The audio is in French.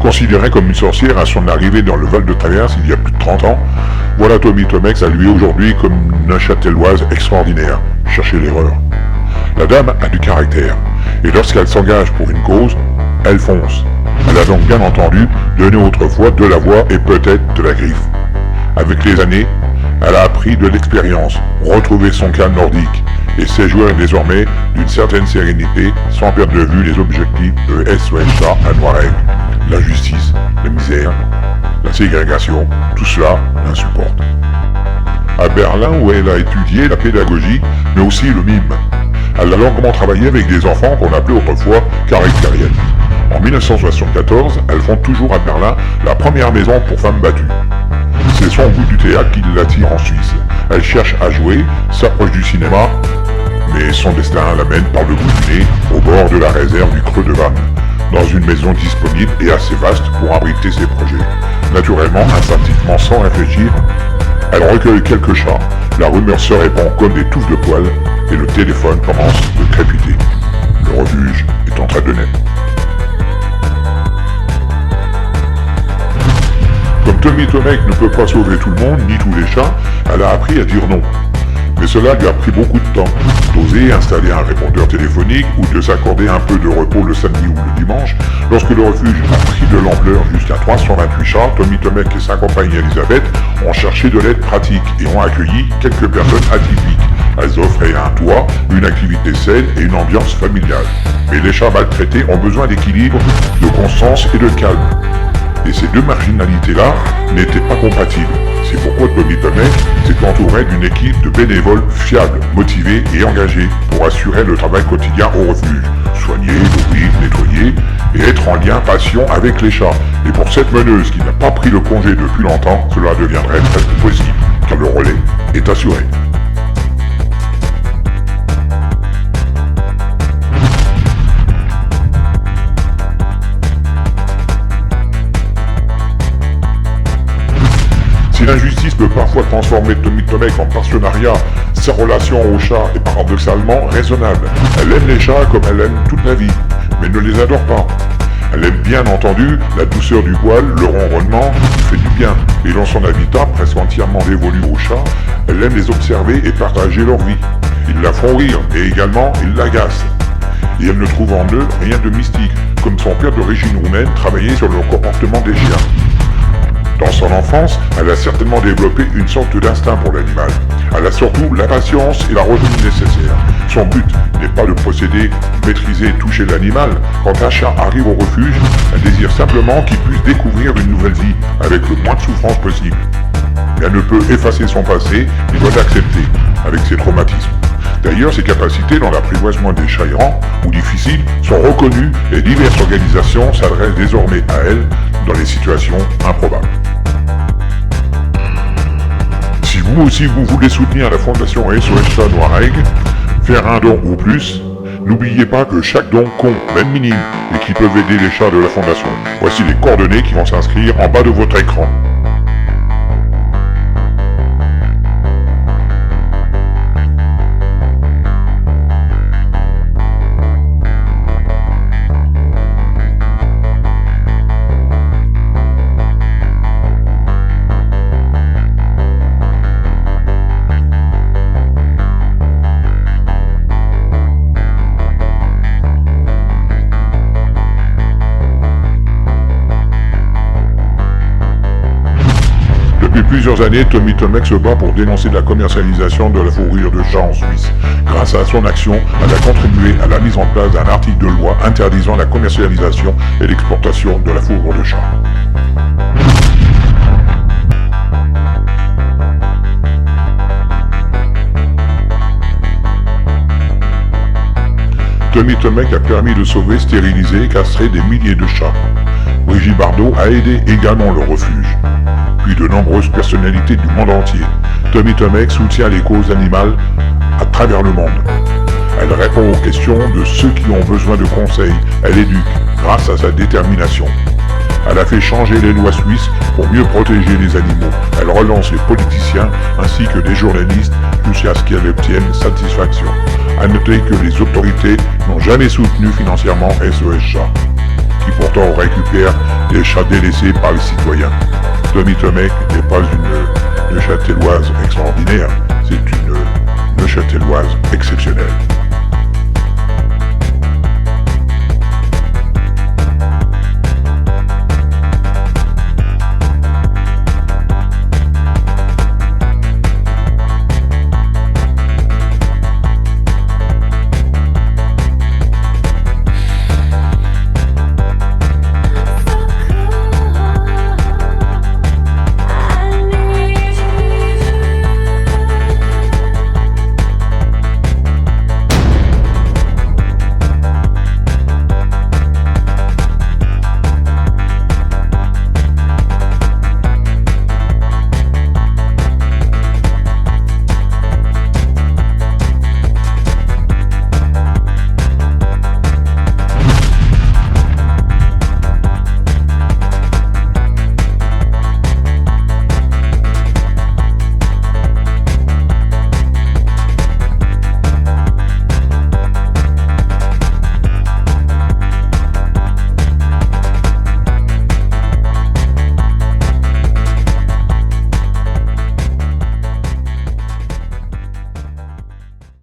Considérée comme une sorcière à son arrivée dans le Val de Traverse il y a plus de 30 ans, voilà Tommy Tomek saluée aujourd'hui comme une Neuchâteloise extraordinaire. Cherchez l'erreur. La dame a du caractère, et lorsqu'elle s'engage pour une cause, elle fonce. Elle a donc bien entendu donné autrefois de la voix et peut-être de la griffe. Avec les années, elle a appris de l'expérience, retrouvé son calme nordique, et sait jouer désormais d'une certaine sérénité sans perdre de vue les objectifs de SOS à Noiret. La justice, la misère, la ségrégation, tout cela l'insupporte. À Berlin où elle a étudié la pédagogie, mais aussi le mime. Elle a longuement travaillé avec des enfants qu'on appelait autrefois caractériels. En 1974, elle fonde toujours à Berlin la première maison pour femmes battues. C'est son goût du théâtre qui l'attire en Suisse. Elle cherche à jouer, s'approche du cinéma, mais son destin l'amène par le bout du nez au bord de la réserve du Creux de Vannes, dans une maison disponible et assez vaste pour abriter ses projets. Naturellement, instinctivement, sans réfléchir, elle recueille quelques chats, la rumeur se répand comme des touffes de poils, et le téléphone commence de crépiter. Le refuge est en train de naître. Comme Tommy Tomek ne peut pas sauver tout le monde, ni tous les chats, elle a appris à dire non. Mais cela lui a pris beaucoup de temps, d'oser installer un répondeur téléphonique ou de s'accorder un peu de repos le samedi ou le dimanche. Lorsque le refuge a pris de l'ampleur jusqu'à 328 chats, Tommy Tomek et sa compagne Elisabeth ont cherché de l'aide pratique et ont accueilli quelques personnes atypiques. Elles offraient un toit, une activité saine et une ambiance familiale. Mais les chats maltraités ont besoin d'équilibre, de constance et de calme. Et ces deux marginalités-là n'étaient pas compatibles. C'est pourquoi Tommy Tomek s'est entouré d'une équipe de bénévoles fiables, motivés et engagés pour assurer le travail quotidien au refuge. Soigner, nourrir, nettoyer et être en lien patient avec les chats. Et pour cette meneuse qui n'a pas pris le congé depuis longtemps, cela deviendrait presque possible, car le relais est assuré. Si l'injustice peut parfois transformer Tommy Tomek en partenariat, sa relation aux chats est paradoxalement raisonnable. Elle aime les chats comme elle aime toute la vie, mais ne les adore pas. Elle aime bien entendu la douceur du poil, le ronronnement qui fait du bien. Et dans son habitat presque entièrement dévolu aux chats, elle aime les observer et partager leur vie. Ils la font rire, et également ils l'agacent. Et elle ne trouve en eux rien de mystique, comme son père d'origine roumaine travaillait sur le comportement des chiens. Dans son enfance, elle a certainement développé une sorte d'instinct pour l'animal. Elle a surtout la patience et la retenue nécessaires. Son but n'est pas de posséder, maîtriser et toucher l'animal. Quand un chat arrive au refuge, elle désire simplement qu'il puisse découvrir une nouvelle vie, avec le moins de souffrance possible. Mais elle ne peut effacer son passé et doit l'accepter, avec ses traumatismes. D'ailleurs, ses capacités dans l'apprivoisement des chats errants ou difficiles sont reconnues et diverses organisations s'adressent désormais à elle dans les situations improbables. Si vous aussi vous voulez soutenir la fondation SOS Chat Noiret, faire un don ou plus, n'oubliez pas que chaque don compte, même minime, et qui peuvent aider les chats de la fondation. Voici les coordonnées qui vont s'inscrire en bas de votre écran. Depuis plusieurs années, Tommy Tomek se bat pour dénoncer la commercialisation de la fourrure de chat en Suisse. Grâce à son action, elle a contribué à la mise en place d'un article de loi interdisant la commercialisation et l'exportation de la fourrure de chat. Tommy Tomek a permis de sauver, stériliser et castrer des milliers de chats. Brigitte Bardot a aidé également le refuge. Puis de nombreuses personnalités du monde entier. Tommy Tomek soutient les causes animales à travers le monde. Elle répond aux questions de ceux qui ont besoin de conseils. Elle éduque grâce à sa détermination. Elle a fait changer les lois suisses pour mieux protéger les animaux. Elle relance les politiciens ainsi que les journalistes jusqu'à ce qu'elle obtienne satisfaction. À noter que les autorités n'ont jamais soutenu financièrement SOS Chats, qui pourtant récupère des chats délaissés par les citoyens. Tommy Tomek n'est pas une Neuchâteloise extraordinaire, c'est une Neuchâteloise exceptionnelle.